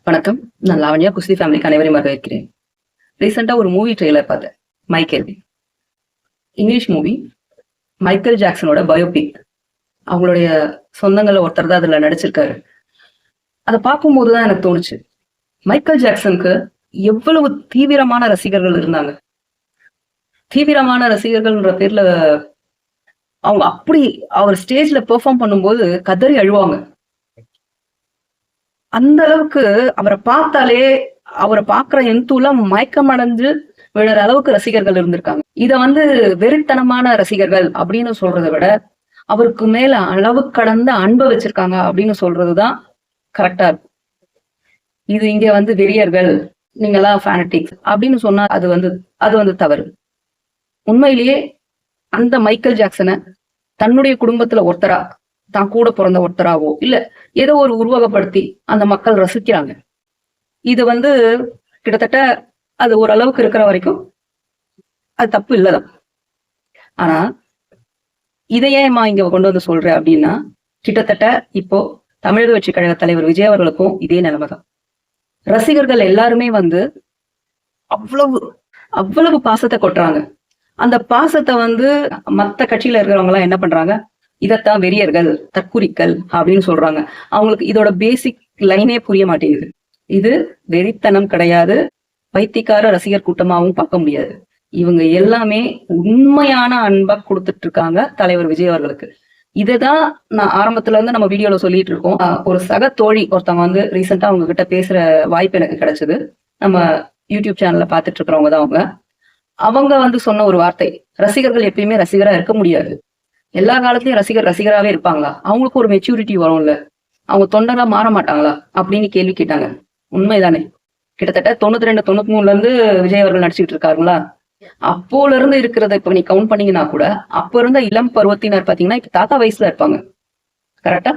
வணக்கம். நான் லாவண்யா குஸ்தி ஃபேமிலிக்கு அனைவரையும் வரவேற்கிறேன். ரீசெண்டா ஒரு மூவி ட்ரெய்லர் பார்த்தேன். மைக்கேல். English movie. மைக்கேல் ஜாக்சனோட பயோபிக். அவங்களுடைய சொந்தங்கள ஒருத்தர் தான் அதுல நடிச்சிருக்காரு. அதை பார்க்கும்போதுதான் எனக்கு தோணுச்சு, மைக்கேல் ஜாக்சனுக்கு எவ்வளவு தீவிரமான ரசிகர்கள் இருந்தாங்க. தீவிரமான ரசிகர்கள்ன்ற பேர்ல அவங்க அப்படி அவர் ஸ்டேஜ்ல பெர்ஃபார்ம் பண்ணும்போது கதறி அழுவாங்க. அந்த அளவுக்கு அவரை பார்த்தாலே அவரை பார்க்குற எந்தூலாம் மயக்கம் அடைஞ்சு விழுற அளவுக்கு ரசிகர்கள் இருந்திருக்காங்க. இத வெறித்தனமான ரசிகர்கள் அப்படின்னு சொல்றதை விட அவருக்கு மேல அளவு கடந்த அன்பை வச்சிருக்காங்க அப்படின்னு சொல்றதுதான் கரெக்டா இருக்கும். இது இங்க வெறியர்கள், நீங்கெல்லாம் ஃபேனட்டிக்ஸ் அப்படின்னு சொன்னா அது தவறு. உண்மையிலேயே அந்த மைக்கேல் ஜாக்சனை தன்னுடைய குடும்பத்துல ஒருத்தரா, தான் கூட பிறந்த ஒருத்தராவோ இல்ல ஏதோ ஒரு உருவகப்படுத்தி அந்த மக்கள் ரசிக்கிறாங்க. இது கிட்டத்தட்ட அது ஓரளவுக்கு இருக்கிற வரைக்கும் அது தப்பு இல்லதான். ஆனா இதையேமா இங்க கொண்டு வந்து சொல்றேன் அப்படின்னா, கிட்டத்தட்ட இப்போ தமிழக வெற்றி கழக தலைவர் விஜய் அவர்களுக்கும் இதே நிலைமைதான். ரசிகர்கள் எல்லாருமே அவ்வளவு அவ்வளவு பாசத்தை கொட்டுறாங்க. அந்த பாசத்தை மத்த கட்சியில இருக்கிறவங்க எல்லாம் என்ன பண்றாங்க, இதத்தான் வெறியர்கள், தற்குறிகள் அப்படின்னு சொல்றாங்க. அவங்களுக்கு இதோட பேசிக் லைனே புரிய மாட்டேங்குது. இது வெறித்தனம் கிடையாது, பைத்தியக்கார ரசிகர் கூட்டமாவும் பார்க்க முடியாது. இவங்க எல்லாமே உண்மையான அன்பா கொடுத்துட்டு இருக்காங்க தலைவர் விஜய் அவர்களுக்கு. இததான் நான் ஆரம்பத்துல இருந்து நம்ம வீடியோல சொல்லிட்டு இருக்கோம். ஒரு சக தோழி ஒருத்தவங்க ரீசெண்டா அவங்க கிட்ட பேசுற வாய்ப்பு எனக்கு கிடைச்சது. நம்ம யூடியூப் சேனல்ல பாத்துட்டு இருக்கிறவங்க தான் அவங்க சொன்ன ஒரு வார்த்தை, ரசிகர்கள் எப்பயுமே ரசிகரா இருக்க முடியாது. எல்லா காலத்திலயும் ரசிகராவே இருப்பாங்களா? அவங்களுக்கு ஒரு மெச்சூரிட்டி வரும்ல, அவங்க தொண்டரா மாற மாட்டாங்களா அப்படின்னு கேள்வி கேட்டாங்க. உண்மைதானே. கிட்டத்தட்ட 92, 93ல இருந்து விஜய் அவர்கள் நடிச்சுட்டு இருக்காருங்களா? அப்போல இருந்து இருக்கிறத இப்ப நீ கவுண்ட் பண்ணீங்கன்னா கூட, அப்ப இருந்த இளம் பருவத்தினர் பாத்தீங்கன்னா இப்ப தாத்தா வயசுல இருப்பாங்க. கரெக்டா?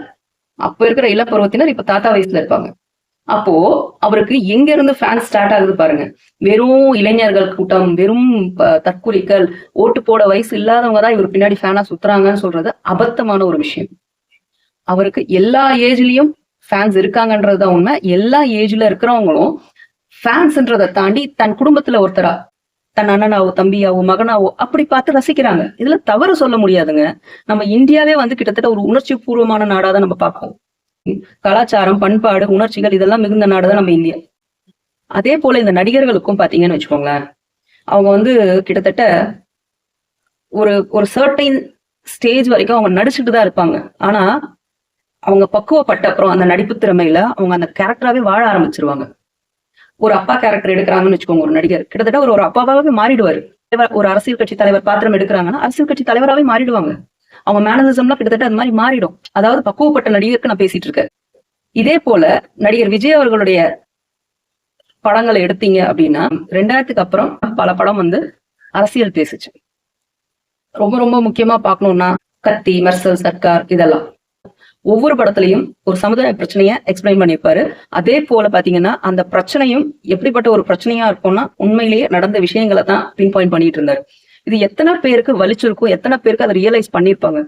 அப்ப இருக்கிற இளம் பருவத்தினர் இப்ப தாத்தா வயசுல இருப்பாங்க. அப்போ அவருக்கு எங்க இருந்து ஃபேன் ஸ்டார்ட் ஆகுது பாருங்க. வெறும் இளைஞர்கள் கூட்டம், வெறும் தற்குறிகள், ஓட்டு போட வயசு இல்லாதவங்க தான் இவர் பின்னாடி ஃபேனா சுத்துறாங்கன்னு சொல்றது அபத்தமான ஒரு விஷயம். அவருக்கு எல்லா ஏஜ்லயும் ஃபேன்ஸ் இருக்காங்கன்றதுதான் உண்மை. எல்லா ஏஜ்ல இருக்கிறவங்களும் ஃபேன்ஸ்ன்றதை தாண்டி தன் குடும்பத்துல ஒருத்தரா, தன் அண்ணனாவோ தம்பியாவோ மகனாவோ அப்படி பார்த்து ரசிக்கிறாங்க. இதுல தவறு சொல்ல முடியாதுங்க. நம்ம இந்தியாவே கிட்டத்தட்ட ஒரு உணர்ச்சி பூர்வமான நாடாதான் நம்ம பார்ப்போம். கலாச்சாரம், பண்பாடு, உணர்ச்சிகள் இதெல்லாம் மிகுந்த நாடுதான் நம்ம இந்தியா. அதே போல இந்த நடிகர்களுக்கும் பாத்தீங்கன்னு வச்சுக்கோங்களேன், அவங்க கிட்டத்தட்ட ஒரு சர்டைன் ஸ்டேஜ் வரைக்கும் அவங்க நடிச்சுட்டு தான் இருப்பாங்க. ஆனா அவங்க பக்குவப்பட்ட அப்புறம் அந்த நடிப்பு திறமையில அவங்க அந்த கேரக்டராவே வாழ ஆரம்பிச்சிருவாங்க. ஒரு அப்பா கேரக்டர் எடுக்கிறாங்கன்னு வச்சுக்கோங்க, ஒரு நடிகர் கிட்டத்தட்ட ஒரு அப்பாவாவே மாறிடுவாரு. ஒரு அரசியல் கட்சி தலைவர் பாத்திரம் எடுக்கிறாங்கன்னா அரசியல் கட்சி தலைவராவே மாறிடுவாங்க. அவங்க மேனரிசம்லாம் கிட்டத்தட்ட அது மாதிரி மாறிடும். அதாவது பக்குவப்பட்ட நடிகருக்கு நான் பேசிட்டு இருக்கேன். இதே போல நடிகர் விஜய் அவர்களுடைய படங்களை எடுத்தீங்க அப்படின்னா, 2000க்கு அப்புறம் பல படம் அரசியல் பேசுச்சு. ரொம்ப ரொம்ப முக்கியமா பார்க்கணும்னா கத்தி, மெர்சல், சர்க்கார், இதெல்லாம் ஒவ்வொரு படத்துலயும் ஒரு சமுதாய பிரச்சனைய எக்ஸ்பிளைன் பண்ணியிருப்பாரு. அதே போல பாத்தீங்கன்னா அந்த பிரச்சனையும் எப்படிப்பட்ட ஒரு பிரச்சனையா இருக்கும்னா உண்மையிலேயே நடந்த விஷயங்களை தான் பின் பாயிண்ட் பண்ணிட்டு இருந்தாரு. இது எத்தனை பேருக்கு வலிச்சிருக்கும், எத்தனை பேருக்கு அதை ரியலைஸ் பண்ணிருப்பாங்க.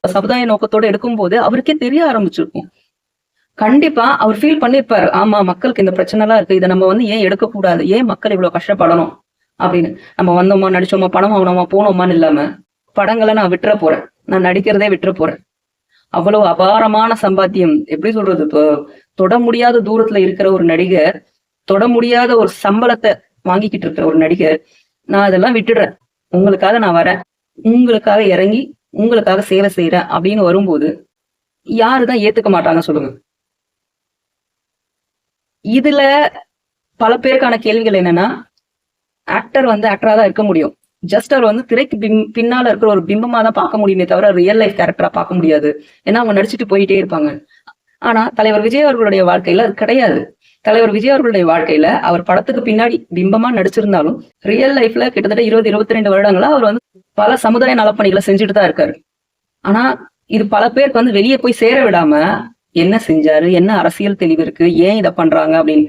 சமுதாய நோக்கத்தோட எடுக்கும் போது அவருக்கே தெரிய ஆரம்பிச்சிருக்கும். கண்டிப்பா அவர் ஃபீல் பண்ணிருப்பாரு, ஆமா மக்களுக்கு இந்த பிரச்சனை எல்லாம் இருக்கு, இதை நம்ம ஏன் எடுக்கக்கூடாது, ஏன் மக்கள் இவ்வளவு கஷ்டப்படணும் அப்படின்னு. நம்ம வந்தோமா, நடிச்சோமா, பணம் வாங்கினோமா, போனோமான்னு இல்லாம படங்களை நான் விட்டுற போறேன், நான் நடிக்கிறதே விட்டுற போறேன். அவ்வளவு அபாரமான சம்பாத்தியம், எப்படி சொல்றது, தொட முடியாத தூரத்துல இருக்கிற ஒரு நடிகர், தொட முடியாத ஒரு சம்பளத்தை வாங்கிக்கிட்டு இருக்கிற ஒரு நடிகர், நான் அதெல்லாம் விட்டுடுறேன், உங்களுக்காக நான் வரேன், உங்களுக்காக இறங்கி உங்களுக்காக சேவை செய்யறேன் அப்படின்னு வரும்போது யாருதான் ஏத்துக்க மாட்டாங்க சொல்லுங்க. இதுல பல பேருக்கான கேள்விகள் என்னன்னா, ஆக்டர் ஆக்டரா தான் இருக்க முடியும், ஜஸ்ட் அவர் திரைக்கு பின்னால இருக்கிற ஒரு பிம்பமா தான் பார்க்க முடியுமே தவிர ரியல் லைஃப் கேரக்டரா பார்க்க முடியாது. ஏன்னா அவங்க நடிச்சுட்டு போயிட்டே இருப்பாங்க. ஆனா தலைவர் விஜய் அவர்களுடைய வாழ்க்கையில அது கிடையாது. தலைவர் விஜய் அவர்களுடைய வாழ்க்கையில அவர் படத்துக்கு பின்னாடி பிம்பமா நடிச்சிருந்தாலும் ரியல் லைஃப்ல கிட்டத்தட்ட 20-22 வருடங்களா அவர் பல சமுதாய நலப்பணிகளை செஞ்சுட்டு தான் இருக்காரு. ஆனா இது பல பேருக்கு வெளியே போய் சேர விடாம என்ன செஞ்சாரு, என்ன அரசியல் தெளிவு இருக்கு, ஏன் இதை பண்றாங்க அப்படின்னு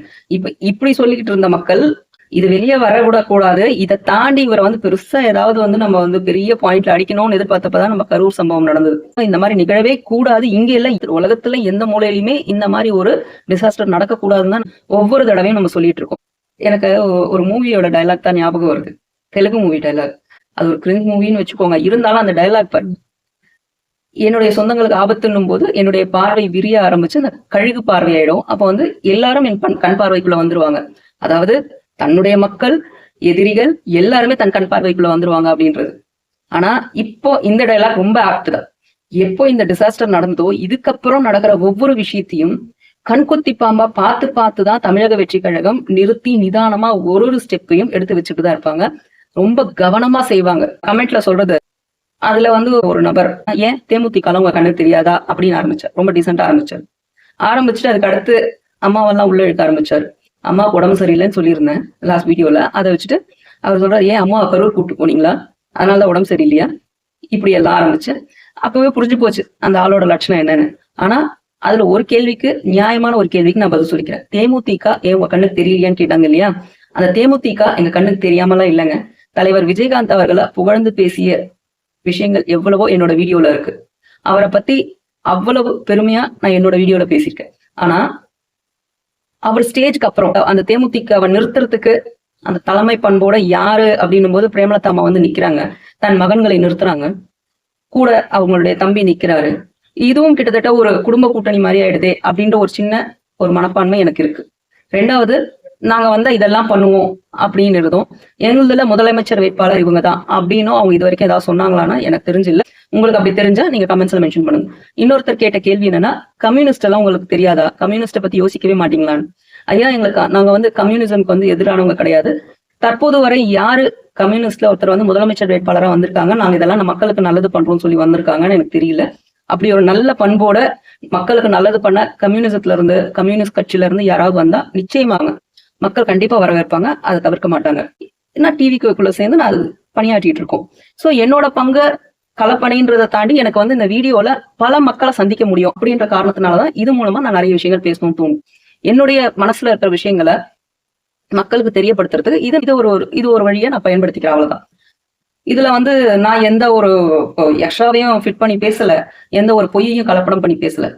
இப்படி சொல்லிக்கிட்டு இருந்த மக்கள் இது வெளியே வரக்கூடாது. இதை தாண்டி இவரை வந்து பெருசா ஏதாவது வந்து நம்ம வந்து பெரிய பாயிண்ட்ல அடிக்கணும்னு எதிர்பார்த்தப்பதான் நம்ம கரூர் சம்பவம் நடந்தது. இந்த மாதிரி நிகழவே கூடாது. இங்க இல்ல, உலகத்துல எந்த மூலையிலுமே இந்த மாதிரி ஒரு டிசாஸ்டர் நடக்கக்கூடாதுன்னு தான் ஒவ்வொரு தடவையும் நம்ம சொல்லிட்டு இருக்கோம். எனக்கு ஒரு மூவியோட டைலாக் தான் ஞாபகம் வருது. Telugu movie dialogue. அது ஒரு கிரிஞ்ச் மூவின்னு வச்சுக்கோங்க. இருந்தாலும் அந்த டைலாக் பாருங்க. என்னுடைய சொந்தங்களுக்கு ஆபத்துன்னும் போது என்னுடைய பார்வை விரிய ஆரம்பிச்சு அந்த கழுகு பார்வையாயிடும். அப்ப வந்து எல்லாரும் என் கண் பார்வைக்குள்ள வந்துருவாங்க. அதாவது தன்னுடைய மக்கள், எதிரிகள் எல்லாருமே தன் கண் பார்வைக்குள்ள வந்துருவாங்க அப்படின்றது. ஆனா இப்போ இந்த டைலாக் ரொம்ப ஆப்ட் தான். எப்போ இந்த டிசாஸ்டர் நடந்ததோ இதுக்கப்புறம் நடக்கிற ஒவ்வொரு விஷயத்தையும் கண்கொத்தி பாம்பா பார்த்துதான் தமிழக வெற்றி கழகம் நிறுத்தி நிதானமா ஒரு ஸ்டெப்பையும் எடுத்து வச்சுட்டு தான் இருப்பாங்க. ரொம்ப கவனமா செய்வாங்க. கமெண்ட்ல சொல்றது, அதுல வந்து ஒரு நபர் ஏன் தேமுதிக உங்க கண்ணு தெரியாதா அப்படின்னு ஆரம்பிச்சார். ரொம்ப டீசெண்டா ஆரம்பிச்சுட்டு அதுக்கு அடுத்து அம்மாவெல்லாம் உள்ள இழுக்க ஆரம்பிச்சாரு. அம்மாவுக்கு உடம்பு சரியில்லைன்னு சொல்லியிருந்தேன் லாஸ்ட் வீடியோல. அதை வச்சுட்டு அவர் சொல்றாரு, ஏன் அம்மா கரூர் கூப்பிட்டு போனீங்களா, அதனாலதான் உடம்பு சரியில்லையா, இப்படி எல்லாம் ஆரம்பிச்சு. அப்பவே புரிஞ்சு போச்சு அந்த ஆளோட லட்சணம் என்னன்னு. ஆனா அதுல ஒரு கேள்விக்கு, நியாயமான ஒரு கேள்விக்கு நான் பதில் சொல்லிக்கிறேன். தேமுதிக ஏன் உங்க கண்ணுக்கு தெரியலையான்னு கேட்டாங்க இல்லையா? அந்த தேமுதிக எங்க கண்ணுக்கு தெரியாமலாம் இல்லைங்க. தலைவர் விஜயகாந்த் அவர்களை புகழ்ந்து பேசிய விஷயங்கள் எவ்வளவோ என்னோட வீடியோல இருக்கு. அவரை பத்தி அவ்வளவு பெருமையா நான் என்னோட வீடியோல பேசியிருக்கேன். ஆனா அவர் ஸ்டேஜ்க்கு அப்புறம் அந்த தேமுதிகவை நிறுத்துறதுக்கு அந்த தலைமை பண்போட யாரு அப்படின்னும் போது பிரேமலதா அம்மா வந்து நிக்கிறாங்க. தன் மகன்களை நிறுத்துறாங்க. கூட அவங்களுடைய தம்பி நிக்கிறாரு. இதுவும் கிட்டத்தட்ட ஒரு குடும்ப கூட்டணி மாதிரி ஆயிடுதே அப்படின்ற ஒரு சின்ன ஒரு மனப்பான்மை எனக்கு இருக்கு. ரெண்டாவது, நாங்க வந்தா இதெல்லாம் பண்ணுவோம் அப்படின்னு இருந்தோம். எங்களுதுல முதலமைச்சர் வேட்பாளர் இவங்க தான் அப்படின்னும் அவங்க இது வரைக்கும் ஏதாவது சொன்னாங்களான்னா எனக்கு தெரிஞ்சில்ல. உங்களுக்கு அப்படி தெரிஞ்சா நீங்க கமெண்ட்ஸ்ல மென்ஷன் பண்ணுங்க. இன்னொருத்தர் கேட்ட கேள்வி என்னன்னா, கம்யூனிஸ்ட் எல்லாம் உங்களுக்கு தெரியாதா, கம்யூனிஸ்ட பத்தி யோசிக்கவே மாட்டீங்களான்னு. ஐயா, எங்களுக்கு நாங்க வந்து கம்யூனிசம்க்கு வந்து எதிரானவங்க கிடையாது. தற்போது வரை யாரு கம்யூனிஸ்ட்ல ஒருத்தர் வந்து முதலமைச்சர் வேட்பாளரா வந்திருக்காங்க, நாங்க இதெல்லாம் நம்ம மக்களுக்கு நல்லது பண்றோம்னு சொல்லி வந்திருக்காங்கன்னு எனக்கு தெரியல. அப்படி ஒரு நல்ல பண்போட மக்களுக்கு நல்லது பண்ண கம்யூனிசத்துல இருந்து, கம்யூனிஸ்ட் கட்சியில இருந்து யாராவது வந்தா நிச்சயமாங்க மக்கள் கண்டிப்பா வரவேற்பாங்க. அதை தவிர்க்க மாட்டாங்க. ஏன்னா டிவிக்குள்ள சேர்ந்து நான் அது பணியாற்றிட்டு இருக்கோம். சோ என்னோட பங்கு களப்பணின்றதை தாண்டி எனக்கு வந்து இந்த வீடியோல பல மக்களை சந்திக்க முடியும் அப்படின்ற காரணத்தினாலதான் இது மூலமா நான் நிறைய விஷயங்கள் பேசணும்னு தோணும். என்னுடைய மனசுல இருக்கிற விஷயங்களை மக்களுக்கு தெரியப்படுத்துறதுக்கு இது ஒரு வழியை நான் பயன்படுத்திக்கிறேன், அவ்வளவுதான். இதுல வந்து நான் எந்த ஒரு எக்ஸ்ட்ராவையும் ஃபிட் பண்ணி பேசல, எந்த ஒரு பொய்யையும் கலப்படம் பண்ணி பேசல.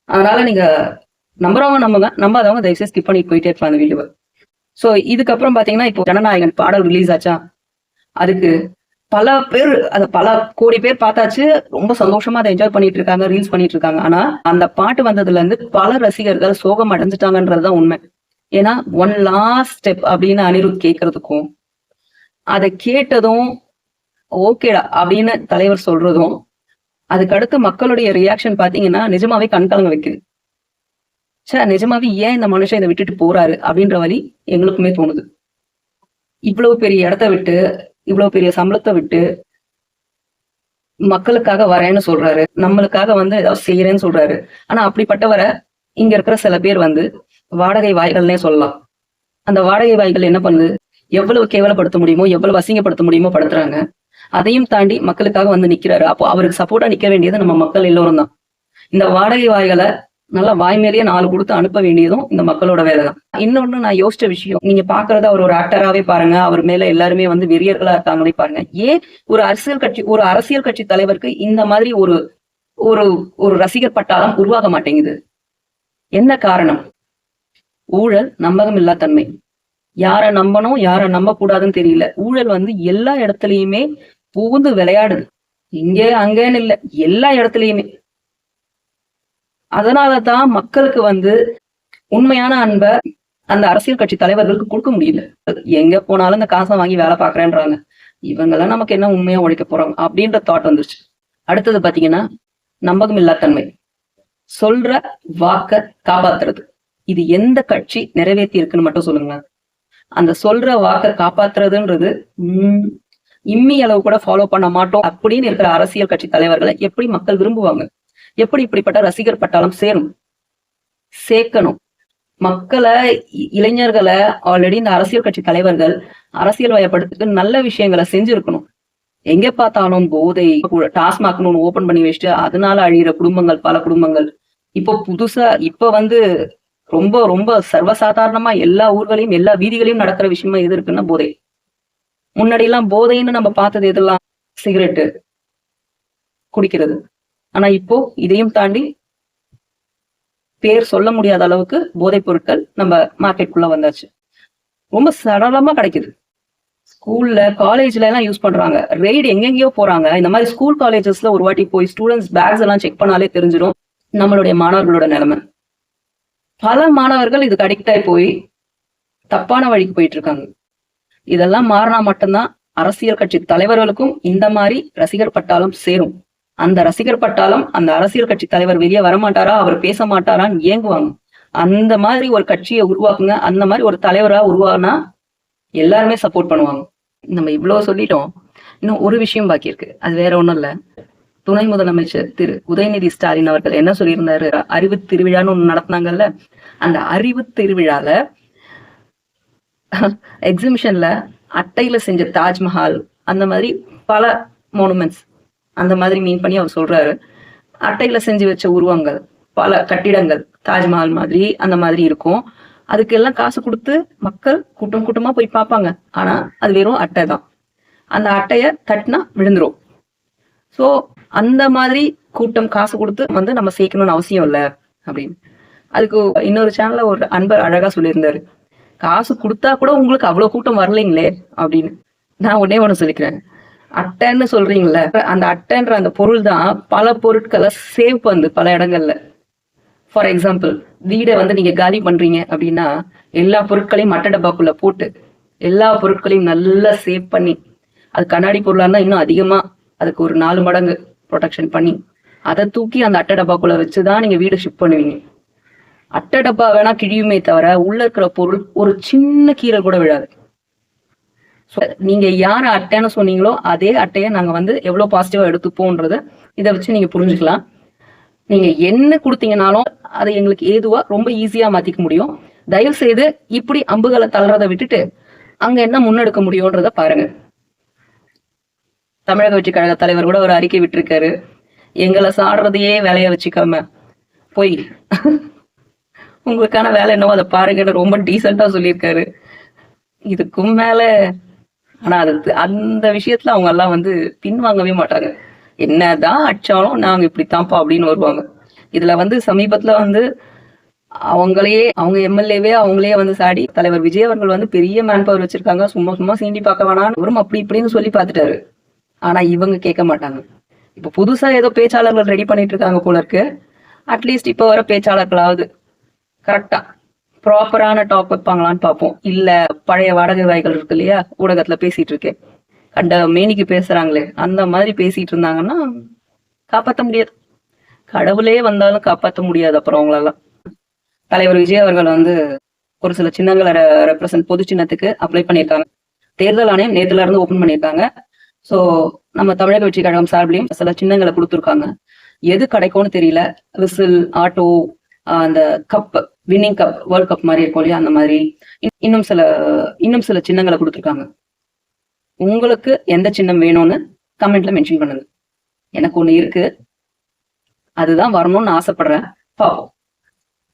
அதனால நீங்க நம்புறவங்க நம்புங்க, நம்பாதவங்க தயவுசெய்து ஸ்கிப் பண்ணிட்டு போயிட்டே இருக்கலாம் அந்த வீடியோவை. சோ இதுக்கப்புறம் பாத்தீங்கன்னா இப்போ ஜனநாயகன் பாடல் ரிலீஸ் ஆச்சா, அதுக்கு பல கோடி பேர் பார்த்தாச்சு. ரொம்ப சந்தோஷமா அதை என்ஜாய் பண்ணிட்டு இருக்காங்க, ரீல்ஸ் பண்ணிட்டு இருக்காங்க. ஆனா அந்த பாட்டு வந்ததுல இருந்து பல ரசிகர்கள் சோகம் அடைஞ்சிட்டாங்கன்றதுதான் உண்மை. ஏன்னா ஒன் லாஸ்ட் ஸ்டெப் அப்படின்னு அனிருத் கேட்கறதுக்கும், அதை கேட்டதும் ஓகேடா அப்படின்னு தலைவர் சொல்றதும், அதுக்கடுத்து மக்களுடைய ரியாக்ஷன் பாத்தீங்கன்னா நிஜமாவே கண்கலங்க வைக்குது. நிஜமாவே ஏன் இந்த மனுஷன் இதை விட்டுட்டு போறாரு அப்படின்ற வழி எங்களுக்குமே தோணுது. இவ்வளவு பெரிய இடத்த விட்டு, இவ்வளவு பெரிய சம்பளத்தை விட்டு மக்களுக்காக வரேன்னு சொல்றாரு, நம்மளுக்காக வந்து ஏதாவது செய்யறேன்னு சொல்றாரு. ஆனா அப்படிப்பட்டவரை இங்க இருக்கிற சில பேர் வந்து வாடகை வாய்கள்னே சொல்லலாம். அந்த வாடகை வாய்கள் என்ன பண்ணுது, எவ்வளவு கேவலப்படுத்த முடியுமோ, எவ்வளவு அசிங்கப்படுத்த முடியுமோ படுத்துறாங்க. அதையும் தாண்டி மக்களுக்காக வந்து நிக்கிறாரு. அப்போ அவருக்கு சப்போர்ட்டா நிக்க வேண்டியது நம்ம மக்கள் எல்லோரும் தான். இந்த வாடகை வாய்களை நல்லா வாய்மேலேயே 4 கொடுத்து அனுப்ப வேண்டியதும் இந்த மக்களோட வேலைதான். இன்னொன்னு நான் யோசிச்ச விஷயம், நீங்க பாக்குறத அவர் ஒரு ஆக்டராவே பாருங்க, அவர் மேல எல்லாருமே வந்து வெறியர்களா இருக்காங்களே பாருங்க. ஏன் ஒரு அரசியல் கட்சி தலைவருக்கு இந்த மாதிரி ஒரு ஒரு ஒரு ரசிகர் பட்டாளம் உருவாக மாட்டேங்குது? என்ன காரணம்? ஊழல், நம்பகம் இல்லா தன்மை. யாரை நம்பணும் யாரை நம்ப கூடாதுன்னு தெரியல. ஊழல் வந்து எல்லா இடத்துலயுமே புகுந்து விளையாடுது. இங்கே அங்கேன்னு இல்லை, எல்லா இடத்துலயுமே. அதனாலதான் மக்களுக்கு வந்து உண்மையான அன்பை அந்த அரசியல் கட்சி தலைவர்களுக்கு கொடுக்க முடியல. எங்க போனாலும் இந்த காசை வாங்கி வேலை பாக்குறேன்றாங்க. இவங்கெல்லாம் நமக்கு என்ன உண்மையா உழைக்க போறாங்க அப்படின்ற தாட் வந்துருச்சு. அடுத்தது பாத்தீங்கன்னா நம்பகம் இல்லாத்தன்மை. சொல்ற வாக்க காப்பாத்துறது. இது எந்த கட்சி நிறைவேற்றி இருக்குன்னு மட்டும் சொல்லுங்க. அந்த சொல்ற வாக்க காப்பாத்துறதுன்றது இம்மி அளவு கூட ஃபாலோ பண்ண மாட்டோம் அப்படின்னு இருக்கிற அரசியல் கட்சி தலைவர்களை எப்படி மக்கள் விரும்புவாங்க? எப்படி இப்படிப்பட்ட ரசிகர் பட்டாளம் சேர்க்கணும்? மக்களை, இளைஞர்களை ஆல்ரெடி இந்த அரசியல் கட்சி தலைவர்கள் அரசியல் வயப்படுத்துக்கு நல்ல விஷயங்களை செஞ்சிருக்கணும். எங்க பார்த்தாலும் போதை, டாஸ்மாக்னு ஓபன் பண்ணி வச்சுட்டு அதனால அழியிற குடும்பங்கள், பல குடும்பங்கள். இப்போ புதுசா இப்ப வந்து ரொம்ப ரொம்ப சர்வசாதாரணமா எல்லா ஊர்களையும் எல்லா வீதிகளையும் நடக்கிற விஷயமா எது இருக்குன்னா போதை. முன்னாடி எல்லாம் போதைன்னு நம்ம பார்த்தது எதெல்லாம்? சிகரெட்டு, குடிக்கிறது. ஆனா இப்போ இதையும் தாண்டி பேர் சொல்ல முடியாத அளவுக்கு போதைப் பொருட்கள் நம்ம மார்க்கெட்டுக்குள்ள வந்தாச்சு. ரொம்ப சரளமா கிடைக்குது. ஸ்கூல்ல காலேஜ்ல எல்லாம் யூஸ் பண்றாங்க. ரெய்டு எங்கெங்கயோ போறாங்க. இந்த மாதிரி ஸ்கூல் காலேஜஸ்ல ஒரு வாட்டி போய் ஸ்டூடெண்ட்ஸ் பேக்ஸ் எல்லாம் செக் பண்ணாலே தெரிஞ்சிடும் நம்மளுடைய மாணவர்களோட நிலைமை. பல மாணவர்கள் இதுக்கு அடிக்ட் ஆகி போய் தப்பான வழிக்கு போயிட்டு இருக்காங்க. இதெல்லாம் மாறினா மட்டும்தான் அரசியல் கட்சி தலைவர்களுக்கும் இந்த மாதிரி ரசிகர் பட்டாளம் சேரும். அந்த ரசிகர் பட்டாளம் அந்த அரசியல் கட்சி தலைவர் வெளியே வரமாட்டாரா, அவர் பேச மாட்டாரான்னு ஏங்குவாங்க. அந்த மாதிரி ஒரு கட்சியை உருவாக்குங்க. அந்த மாதிரி ஒரு தலைவரா உருவானா எல்லாருமே சப்போர்ட் பண்ணுவாங்க. நம்ம இவ்வளவு சொல்லிட்டோம். இன்னும் ஒரு விஷயம் பாக்கி இருக்கு. அது வேற ஒண்ணும் இல்ல. துணை முதலமைச்சர் திரு உதயநிதி ஸ்டாலின் அவர்கள் என்ன சொல்லியிருந்தாரு? அறிவு திருவிழான்னு ஒண்ணு நடத்தினாங்கல்ல. அந்த அறிவு திருவிழால எக்ஸிபிஷன்ல அட்டையில செஞ்ச தாஜ்மஹால், அந்த மாதிரி பல மோனுமெண்ட்ஸ் அந்த மாதிரி மீன் பண்ணி அவர் சொல்றாரு. அட்டையில செஞ்சு வச்ச உருவங்கள், பல கட்டிடங்கள் தாஜ்மஹால் மாதிரி அந்த மாதிரி இருக்கும். அதுக்கெல்லாம் காசு கொடுத்து மக்கள் கூட்டம் கூட்டமா போய் பார்ப்பாங்க. ஆனா அது வெறும் அட்டை தான். அந்த அட்டைய தட்டினா விழுந்துரும். சோ அந்த மாதிரி கூட்டம் காசு கொடுத்து வந்து நம்ம சேர்க்கணும்னு அவசியம் இல்லை அப்படின்னு. அதுக்கு இன்னொரு சேனல்ல ஒரு அன்பர் அழகா சொல்லியிருந்தாரு, காசு கொடுத்தா கூட உங்களுக்கு அவ்வளவு கூட்டம் வரலைங்களே அப்படின்னு. நான் உடனே ஒண்ணு சொல்லிக்கிறேன், அட்டைன்னு சொல்றீங்களே, அந்த அட்டைன்ற அந்த பொருள் தான் பல பொருட்களை சேவ் பண்ணுது பல இடங்கள்ல. ஃபார் எக்ஸாம்பிள், வீடை வந்து நீங்க காலி பண்றீங்க அப்படின்னா எல்லா பொருட்களையும் அட்டை டப்பாக்குள்ள போட்டு எல்லா பொருட்களையும் நல்லா சேவ் பண்ணி, அது கண்ணாடி பொருளா இருந்தா இன்னும் அதிகமா அதுக்கு ஒரு 4 மடங்கு ப்ரொடெக்ஷன் பண்ணி அதை தூக்கி அந்த அட்டை டப்பாக்குள்ள வச்சுதான் நீங்க வீடு ஷிஃப்ட் பண்ணுவீங்க. அட்டை டப்பா வேணா கிழியுமே தவிர உள்ள இருக்கிற பொருள் ஒரு சின்ன கீரை கூட விழாது. நீங்க யார அட்டைன்னு சொன்னீங்களோ அதே அட்டையை நாங்க வந்து எவ்வளவு பாசிட்டிவா எடுத்துப்போன்றத இதை வச்சு நீங்க புரிஞ்சுக்கலாம். நீங்க என்ன கொடுத்தீங்கனாலும் அதை எங்களுக்கு ஏதுவா ரொம்ப ஈஸியா மாத்திக்க முடியும். தயவு செய்து இப்படி அம்புகளை தள்ளுறதை விட்டுட்டு அங்க என்ன முன்னெடுக்க முடியும்ன்றத பாருங்க. தமிழக வெற்றி கழக தலைவர் கூட ஒரு அறிக்கை விட்டுருக்காரு, எங்களை சாடுறதையே வேலையை வச்சுக்காம போய் உங்களுக்கான வேலை என்னவோ அதை பாருங்கன்னு ரொம்ப டீசெண்டா சொல்லியிருக்காரு. இதுக்கும் மேல ஆனா அது அந்த விஷயத்துல அவங்க எல்லாம் வந்து பின்வாங்கவே மாட்டாங்க. என்னதான் அடிச்சாலும் நாங்க இப்படித்தான்ப்பா அப்படின்னு வருவாங்க. இதுல வந்து சமீபத்துல வந்து அவங்க எம்எல்ஏவே அவங்களே வந்து சாடி, தலைவர் விஜய் அவர்கள் வந்து பெரிய மேன் பவர் வச்சிருக்காங்க, சும்மா சும்மா சீண்டி பார்க்க வேணாம் வரும் அப்படி இப்படின்னு சொல்லி பார்த்துட்டாரு. ஆனா இவங்க கேட்க மாட்டாங்க. இப்ப புதுசா ஏதோ பேச்சாளர்கள் ரெடி பண்ணிட்டு இருக்காங்க போல இருக்கு. அட்லீஸ்ட் இப்ப வர பேச்சாளர்களாவது கரெக்டா ப்ராப்பரான டாக் வைப்பாங்களான்னு பார்ப்போம். இல்ல பழைய வாடகை வாய்கள் இருக்கு இல்லையா, ஊடகத்துல பேசிட்டு இருக்கேன், கண்ட மேனிக்கு பேசுறாங்களே அந்த மாதிரி பேசிட்டு இருந்தாங்கன்னா காப்பாற்ற முடியாது. கடவுளே வந்தாலும் காப்பாற்ற முடியாது. அப்புறம் அவங்களெல்லாம் தலைவர் விஜய் அவர்கள் வந்து ஒரு சில சின்னங்களை ரெப்ரசன்ட் பொது சின்னத்துக்கு அப்ளை பண்ணியிருக்காங்க. தேர்தல் ஆணையம் நேத்துல இருந்து ஓபன் பண்ணியிருக்காங்க. சோ நம்ம தமிழக வெற்றி கழகம் சார்பிலையும் சில சின்னங்களை கொடுத்துருக்காங்க. எது கிடைக்கும்னு தெரியல. விசில், ஆட்டோ, அந்த cup, winning cup, world cup மாதிரி இருக்கும் இல்லையா, அந்த மாதிரி இன்னும் சில சின்னங்களை கொடுத்துருக்காங்க. உங்களுக்கு எந்த சின்னம் வேணும்னு கமெண்ட்ல மென்ஷன் பண்ணுங்க. எனக்கு ஒண்ணு இருக்கு, அதுதான் வரணும்னு ஆசைப்படுறேன். பார்ப்போம்.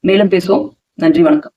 மேலும் பேசுவோம். நன்றி, வணக்கம்.